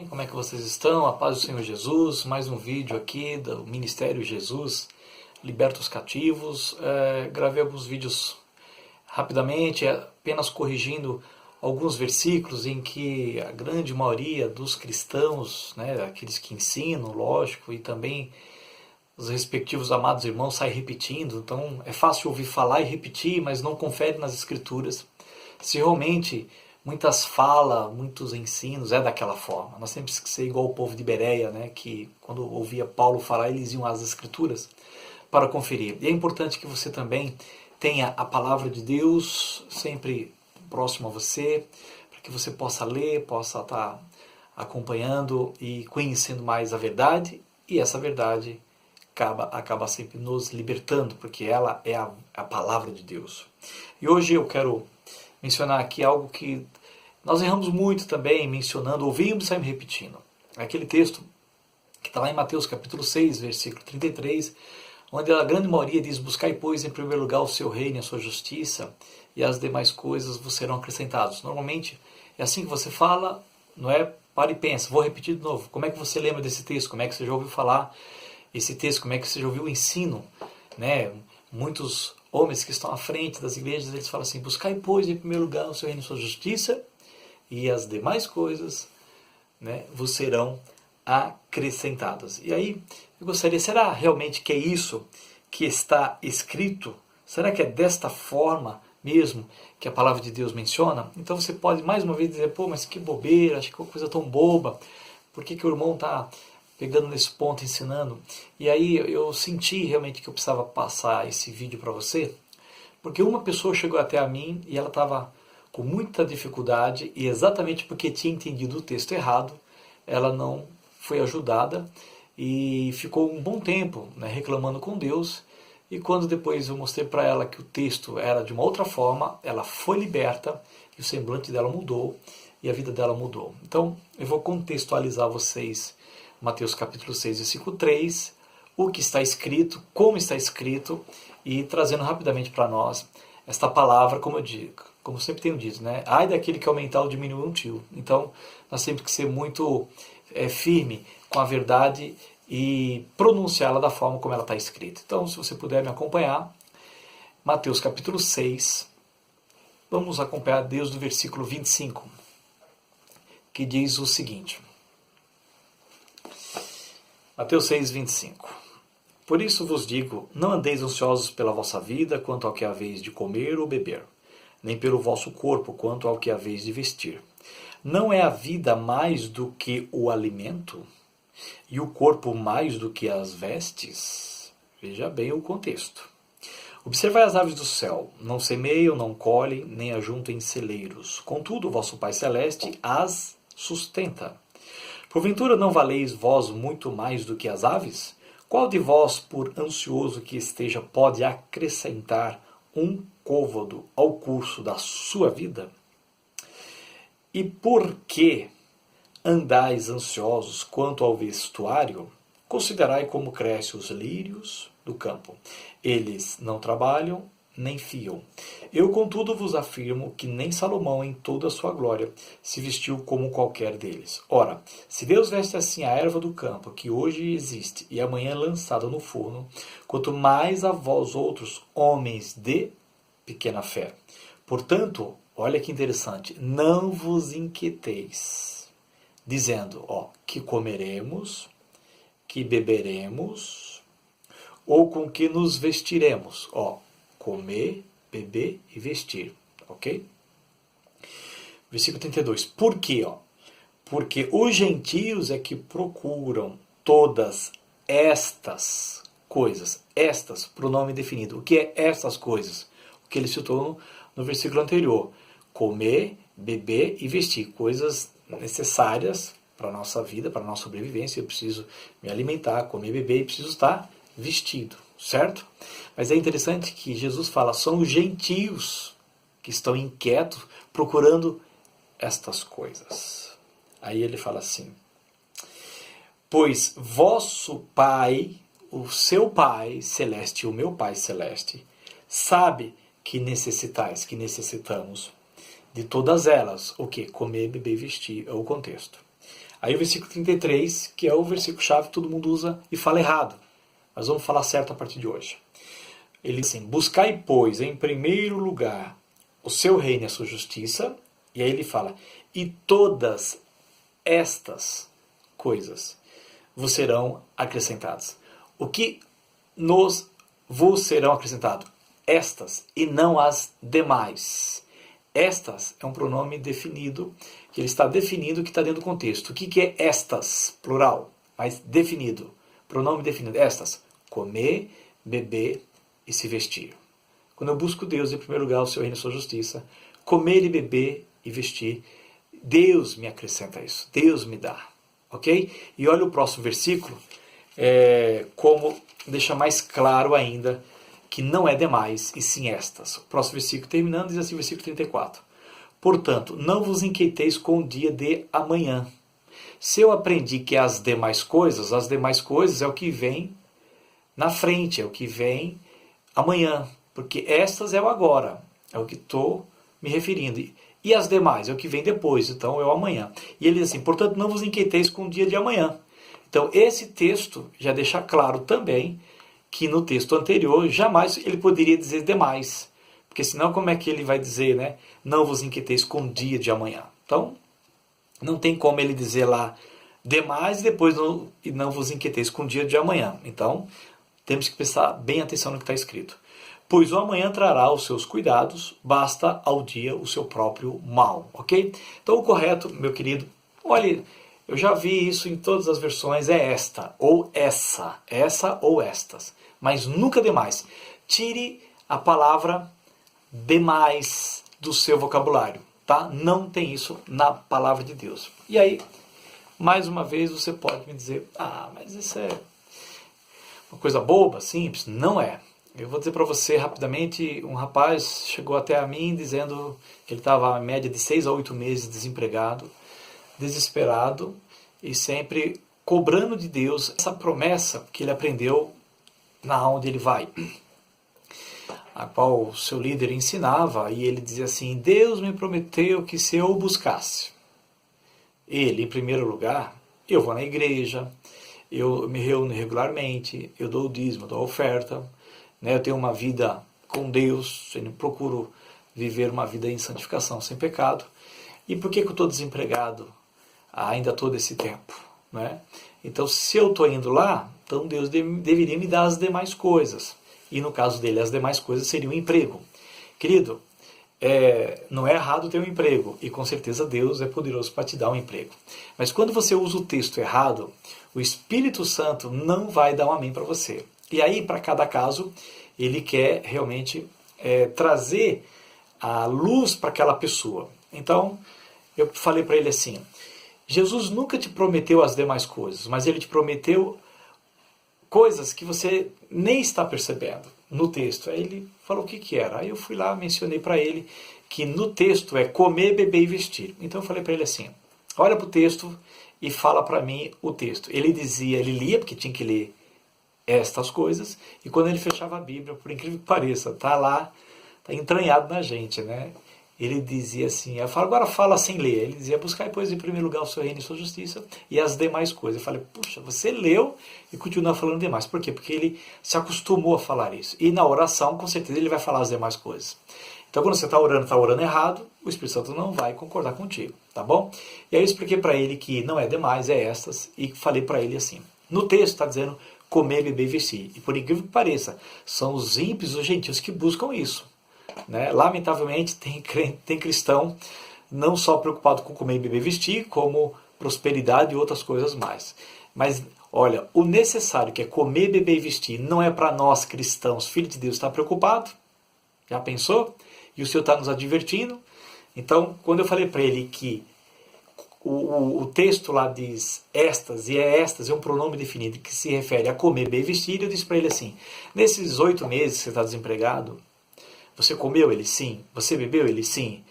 Como é que vocês estão? A paz do Senhor Jesus, mais um vídeo aqui do Ministério Jesus, Liberta os Cativos. Gravei alguns vídeos rapidamente, apenas corrigindo alguns versículos em que a grande maioria dos cristãos, aqueles que ensinam, lógico, e também os respectivos amados irmãos saem repetindo. Então é fácil ouvir falar e repetir, mas não confere nas escrituras se realmente muitas falas, muitos ensinos é daquela forma. Nós temos que ser igual o povo de Bereia, que quando ouvia Paulo falar, eles iam às escrituras para conferir. E é importante que você também tenha a palavra de Deus sempre próximo a você, para que você possa ler, possa estar acompanhando e conhecendo mais a verdade, e essa verdade acaba sempre nos libertando, porque ela é a palavra de Deus. E hoje eu quero mencionar aqui algo que nós erramos muito também, mencionando, ouvimos e saímos repetindo. Aquele texto que está lá em Mateus capítulo 6, versículo 33, onde a grande maioria diz: buscai, pois, em primeiro lugar o seu reino e a sua justiça, e as demais coisas vos serão acrescentadas. Normalmente é assim que você fala, não é? Para e pensa. Vou repetir de novo. Como é que você lembra desse texto? Como é que você já ouviu falar esse texto? Como é que você já ouviu o ensino? Muitos homens que estão à frente das igrejas, eles falam assim: buscai, pois, em primeiro lugar o seu reino e a sua justiça, e as demais coisas vos serão acrescentadas. E aí eu gostaria, será realmente que é isso que está escrito? Será que é desta forma mesmo que a palavra de Deus menciona? Então você pode mais uma vez dizer: pô, mas que bobeira, acho que é uma coisa tão boba, por que o irmão está pegando nesse ponto, ensinando? E aí eu senti realmente que eu precisava passar esse vídeo para você, porque uma pessoa chegou até a mim e ela estava com muita dificuldade, e exatamente porque tinha entendido o texto errado, ela não foi ajudada e ficou um bom tempo reclamando com Deus. E quando depois eu mostrei para ela que o texto era de uma outra forma, ela foi liberta e o semblante dela mudou e a vida dela mudou. Então eu vou contextualizar vocês Mateus capítulo 6, versículo 3, o que está escrito, como está escrito, e trazendo rapidamente para nós esta palavra, como eu digo, como eu sempre tenho dito, ai daquele que aumentar ou diminuir um tio. Então nós temos que ser muito firme com a verdade e pronunciá-la da forma como ela está escrita. Então, se você puder me acompanhar, Mateus capítulo 6, vamos acompanhar desde o versículo 25, que diz o seguinte. Mateus 6, 25. Por isso vos digo, não andeis ansiosos pela vossa vida, quanto ao que haveis de comer ou beber, nem pelo vosso corpo, quanto ao que haveis de vestir. Não é a vida mais do que o alimento, e o corpo mais do que as vestes? Veja bem o contexto. Observai as aves do céu, não semeiam, não colhem, nem ajuntam em celeiros. Contudo, o vosso Pai Celeste as sustenta. Porventura não valeis vós muito mais do que as aves? Qual de vós, por ansioso que esteja, pode acrescentar um côvado ao curso da sua vida? E por que andais ansiosos quanto ao vestuário? Considerai como crescem os lírios do campo. Eles não trabalham, nem fiam. Eu, contudo, vos afirmo que nem Salomão, em toda a sua glória, se vestiu como qualquer deles. Ora, se Deus veste assim a erva do campo, que hoje existe e amanhã é lançada no forno, quanto mais a vós outros, homens de pequena fé. Portanto, olha que interessante, não vos inquieteis, dizendo, que comeremos, que beberemos, ou com que nos vestiremos. Comer, beber e vestir, ok? Versículo 32. Por quê? Porque os gentios é que procuram todas estas coisas. Estas, pronome definido. O que é estas coisas? O que ele citou no versículo anterior. Comer, beber e vestir. Coisas necessárias para a nossa vida, para a nossa sobrevivência. Eu preciso me alimentar, comer, beber e preciso estar vestido, certo? Mas é interessante que Jesus fala, são os gentios que estão inquietos procurando estas coisas. Aí ele fala assim, pois vosso Pai, o seu Pai Celeste e o meu Pai Celeste, sabe que necessitais, que necessitamos de todas elas. O que? Comer, beber e vestir é o contexto. Aí o versículo 33, que é o versículo-chave que todo mundo usa e fala errado. Mas vamos falar certo a partir de hoje. Ele diz assim, buscai, pois, em primeiro lugar o seu reino e a sua justiça. E aí ele fala, e todas estas coisas vos serão acrescentadas. O que vos serão acrescentados? Estas e não as demais. Estas é um pronome definido, que ele está definindo o que está dentro do contexto. O que é estas? Plural, mas definido. Pronome definido. Estas. Comer, beber e se vestir. Quando eu busco Deus, em primeiro lugar, o seu reino e a sua justiça, comer e beber e vestir, Deus me acrescenta isso. Deus me dá. Ok? E olha o próximo versículo, como deixa mais claro ainda que não é demais, e sim estas. O próximo versículo terminando diz assim, versículo 34. Portanto, não vos inquieteis com o dia de amanhã. Se eu aprendi que as demais coisas é o que vem na frente, é o que vem amanhã. Porque estas é o agora, é o que estou me referindo. E as demais é o que vem depois, então é o amanhã. E ele diz assim, portanto, não vos inquieteis com o dia de amanhã. Então, esse texto já deixa claro também que no texto anterior, jamais ele poderia dizer demais. Porque senão como é que ele vai dizer, né? Não vos inquieteis com o dia de amanhã. Então, não tem como ele dizer lá demais e depois não vos inquieteis com o dia de amanhã. Então, temos que prestar bem atenção no que está escrito. Pois o amanhã trará os seus cuidados, basta ao dia o seu próprio mal. Ok? Então, o correto, meu querido, olha, eu já vi isso em todas as versões, é esta, ou essa ou estas. Mas nunca demais. Tire a palavra demais do seu vocabulário, tá? Não tem isso na palavra de Deus. E aí, mais uma vez, você pode me dizer, mas isso é uma coisa boba, simples. Não é. Eu vou dizer para você rapidamente, um rapaz chegou até a mim dizendo que ele estava em média de 6 a 8 meses desempregado, desesperado e sempre cobrando de Deus essa promessa que ele aprendeu na onde ele vai, a qual o seu líder ensinava, e ele dizia assim, Deus me prometeu que se eu o buscasse, ele, em primeiro lugar, eu vou na igreja, eu me reúno regularmente, eu dou o dízimo, dou a oferta, né, eu tenho uma vida com Deus, eu procuro viver uma vida em santificação, sem pecado. E por que eu estou desempregado ainda todo esse tempo? Né? Então, se eu estou indo lá, então Deus deveria me dar as demais coisas. E no caso dele, as demais coisas seriam um emprego. Querido, não é errado ter um emprego. E com certeza Deus é poderoso para te dar um emprego. Mas quando você usa o texto errado, o Espírito Santo não vai dar um amém para você. E aí, para cada caso, ele quer realmente trazer a luz para aquela pessoa. Então, eu falei para ele assim, Jesus nunca te prometeu as demais coisas, mas ele te prometeu coisas que você nem está percebendo no texto. Aí ele falou o que era. Aí eu fui lá, mencionei para ele que no texto é comer, beber e vestir. Então eu falei para ele assim, olha para o texto e fala para mim o texto. Ele lia, porque tinha que ler estas coisas, e quando ele fechava a Bíblia, por incrível que pareça, está lá, está entranhado na gente, né? Ele dizia assim, eu falo, agora fala sem ler. Ele dizia, buscar depois em primeiro lugar o seu reino e sua justiça e as demais coisas. Eu falei, puxa, você leu e continua falando demais. Por quê? Porque ele se acostumou a falar isso. E na oração, com certeza, ele vai falar as demais coisas. Então, quando você está orando errado, o Espírito Santo não vai concordar contigo, tá bom? E aí eu expliquei para ele que não é demais, é estas, e falei para ele assim, no texto está dizendo comer, beber e vestir. E por incrível que pareça, são os ímpios, os gentios que buscam isso. Né? Lamentavelmente, tem cristão não só preocupado com comer, beber e vestir, como prosperidade e outras coisas mais. Mas, olha, o necessário que é comer, beber e vestir não é para nós cristãos, filhos de Deus, estar preocupado. Já pensou? E o Senhor está nos advertindo. Então, quando eu falei para ele que o texto lá diz estas, e estas é um pronome definido que se refere a comer, beber e vestir, eu disse para ele assim, nesses 8 meses que você está desempregado, você comeu? Ele sim. Você bebeu? Ele sim.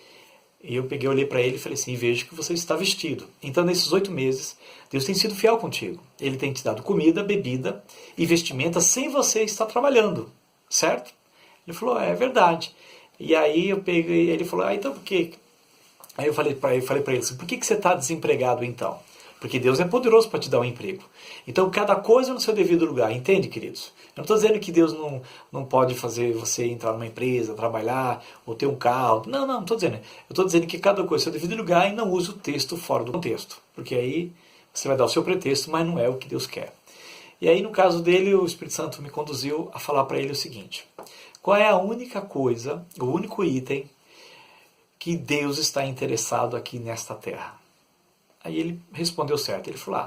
E eu peguei, olhei para ele e falei assim, vejo que você está vestido. Então, nesses 8 meses, Deus tem sido fiel contigo. Ele tem te dado comida, bebida e vestimenta sem você estar trabalhando. Certo? Ele falou, é verdade. E aí eu peguei, ele falou, então por quê? Aí eu falei para ele assim, por que você está desempregado então? Porque Deus é poderoso para te dar um emprego. Então, cada coisa no seu devido lugar. Entende, queridos? Eu não estou dizendo que Deus não pode fazer você entrar numa empresa, trabalhar, ou ter um carro. Não estou dizendo. Eu estou dizendo que cada coisa no seu devido lugar e não use o texto fora do contexto. Porque aí você vai dar o seu pretexto, mas não é o que Deus quer. E aí, no caso dele, o Espírito Santo me conduziu a falar para ele o seguinte: qual é a única coisa, o único item que Deus está interessado aqui nesta terra? Aí ele respondeu certo. Ele falou: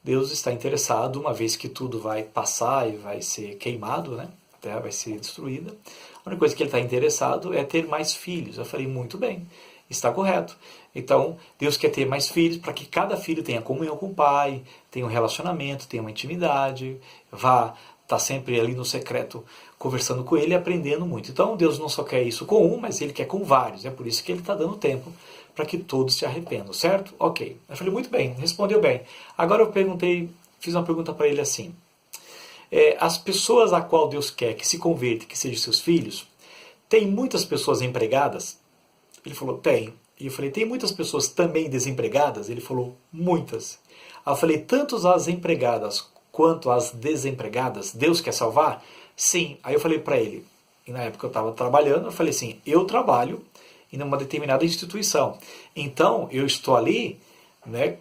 Deus está interessado, uma vez que tudo vai passar e vai ser queimado, né? A terra vai ser destruída. A única coisa que ele está interessado é ter mais filhos. Eu falei: muito bem, está correto. Então, Deus quer ter mais filhos para que cada filho tenha comunhão com o pai, tenha um relacionamento, tenha uma intimidade, vá estar sempre ali no secreto conversando com ele e aprendendo muito. Então, Deus não só quer isso com um, mas ele quer com vários. É por isso que ele está dando tempo para que todos se arrependam, certo? Ok. Eu falei: muito bem, respondeu bem. Agora eu fiz uma pergunta para ele assim: as pessoas a qual Deus quer que se convertam, que sejam seus filhos, tem muitas pessoas empregadas? Ele falou: tem. E eu falei: tem muitas pessoas também desempregadas? Ele falou: muitas. Aí eu falei: tanto as empregadas quanto as desempregadas, Deus quer salvar? Sim. Aí eu falei para ele, e na época eu estava trabalhando, eu falei assim: eu trabalho em uma determinada instituição. Então, eu estou ali, né,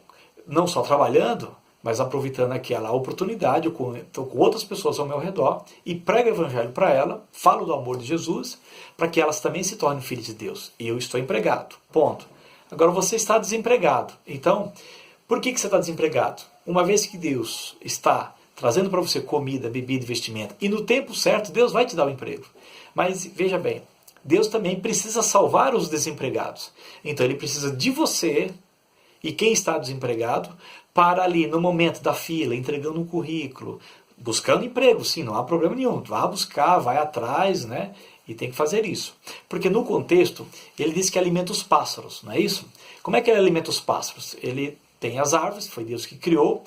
não só trabalhando, mas aproveitando aquela oportunidade, estou com outras pessoas ao meu redor e prego o evangelho para elas, falo do amor de Jesus, para que elas também se tornem filhas de Deus. E eu estou empregado. Ponto. Agora você está desempregado. Então, por que você está desempregado? Uma vez que Deus está trazendo para você comida, bebida e vestimenta, e no tempo certo Deus vai te dar o emprego. Mas veja bem, Deus também precisa salvar os desempregados. Então ele precisa de você e quem está desempregado para ali no momento da fila, entregando um currículo, buscando emprego, sim, não há problema nenhum. Vá buscar, vai atrás, né? E tem que fazer isso. Porque no contexto, ele diz que alimenta os pássaros, não é isso? Como é que ele alimenta os pássaros? Ele tem as árvores, foi Deus que criou,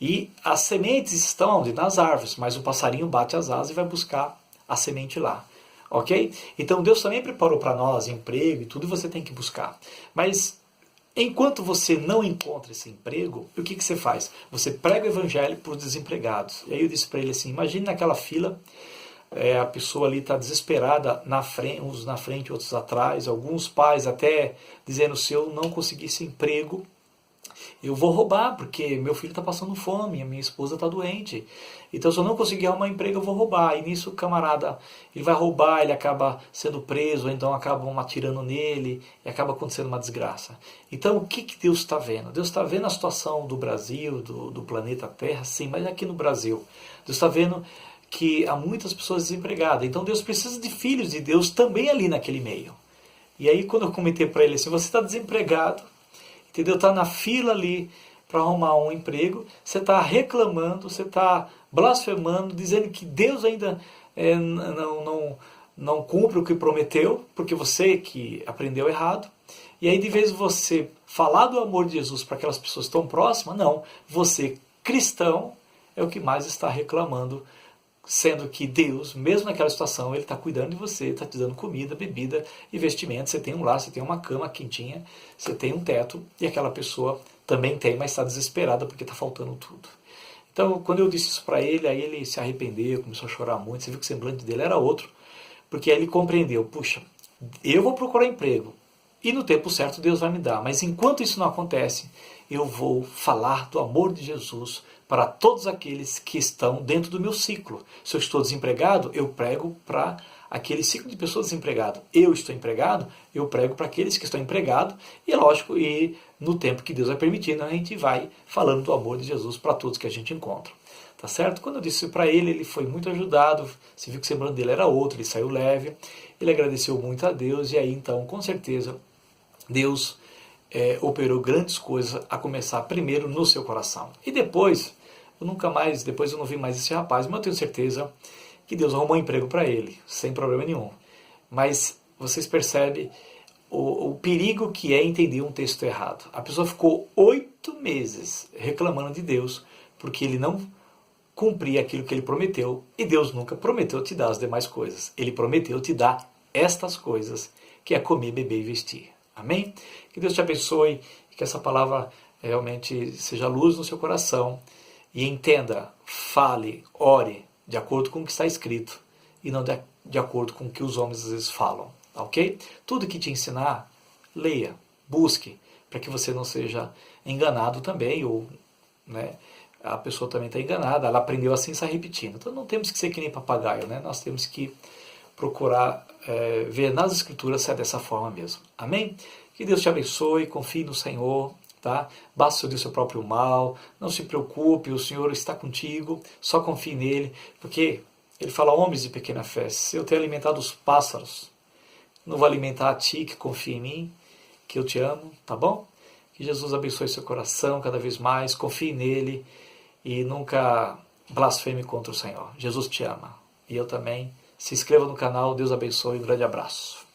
e as sementes estão onde? Nas árvores, mas o passarinho bate as asas e vai buscar a semente lá. Ok? Então Deus também preparou para nós emprego e tudo, e você tem que buscar. Mas enquanto você não encontra esse emprego, o que você faz? Você prega o evangelho para os desempregados. E aí eu disse para ele assim: imagine naquela fila, a pessoa ali está desesperada, uns na frente, outros atrás, alguns pais até dizendo: se eu não conseguisse emprego, eu vou roubar, porque meu filho está passando fome, a minha esposa está doente. Então, se eu não conseguir arrumar emprego, eu vou roubar. E nisso o camarada, ele vai roubar, ele acaba sendo preso, ou então acabam atirando nele, e acaba acontecendo uma desgraça. Então, o que Deus está vendo? Deus está vendo a situação do Brasil, do planeta Terra, sim, mas aqui no Brasil. Deus está vendo que há muitas pessoas desempregadas. Então, Deus precisa de filhos de Deus também ali naquele meio. E aí, quando eu comentei para ele assim: você está desempregado, entendeu? Está na fila ali para arrumar um emprego, você está reclamando, você está blasfemando, dizendo que Deus ainda não cumpre o que prometeu, porque você que aprendeu errado. E aí, de vez de você falar do amor de Jesus para aquelas pessoas tão próximas, não, você, cristão, é o que mais está reclamando, sendo que Deus, mesmo naquela situação, Ele está cuidando de você, está te dando comida, bebida e vestimento. Você tem um lar, você tem uma cama quentinha, você tem um teto, e aquela pessoa também tem, mas está desesperada porque está faltando tudo. Então, quando eu disse isso para ele, aí ele se arrependeu, começou a chorar muito. Você viu que o semblante dele era outro, porque aí ele compreendeu: puxa, eu vou procurar emprego, e no tempo certo Deus vai me dar, mas enquanto isso não acontece, eu vou falar do amor de Jesus para todos aqueles que estão dentro do meu ciclo. Se eu estou desempregado, eu prego para aquele ciclo de pessoas desempregadas. Eu estou empregado, eu prego para aqueles que estão empregados, e lógico, e no tempo que Deus vai permitindo, a gente vai falando do amor de Jesus para todos que a gente encontra. Tá certo? Quando eu disse isso para ele, ele foi muito ajudado. Você viu que o semblante dele era outro, ele saiu leve, ele agradeceu muito a Deus, e aí então, com certeza, Deus operou grandes coisas, a começar primeiro no seu coração. E depois eu não vi mais esse rapaz, mas eu tenho certeza que Deus arrumou um emprego para ele, sem problema nenhum. Mas vocês percebem o perigo que é entender um texto errado. A pessoa ficou 8 meses reclamando de Deus, porque ele não cumpria aquilo que ele prometeu, e Deus nunca prometeu te dar as demais coisas. Ele prometeu te dar estas coisas, que é comer, beber e vestir. Amém? Que Deus te abençoe e que essa palavra realmente seja luz no seu coração e entenda, fale, ore de acordo com o que está escrito e não de acordo com o que os homens às vezes falam, ok? Tudo que te ensinar, leia, busque, para que você não seja enganado também, ou né, a pessoa também está enganada, ela aprendeu assim e está repetindo. Então não temos que ser que nem papagaio, né? Nós temos que procurar ver nas escrituras se é dessa forma mesmo. Amém? Que Deus te abençoe, confie no Senhor, tá? Basta ouvir o seu próprio mal, não se preocupe, o Senhor está contigo, só confie nele, porque ele fala, homens de pequena fé, se eu tenho alimentado os pássaros, não vou alimentar a ti que confia em mim, que eu te amo, tá bom? Que Jesus abençoe seu coração cada vez mais, confie nele e nunca blasfeme contra o Senhor. Jesus te ama e eu também. Se inscreva no canal, Deus abençoe, um grande abraço.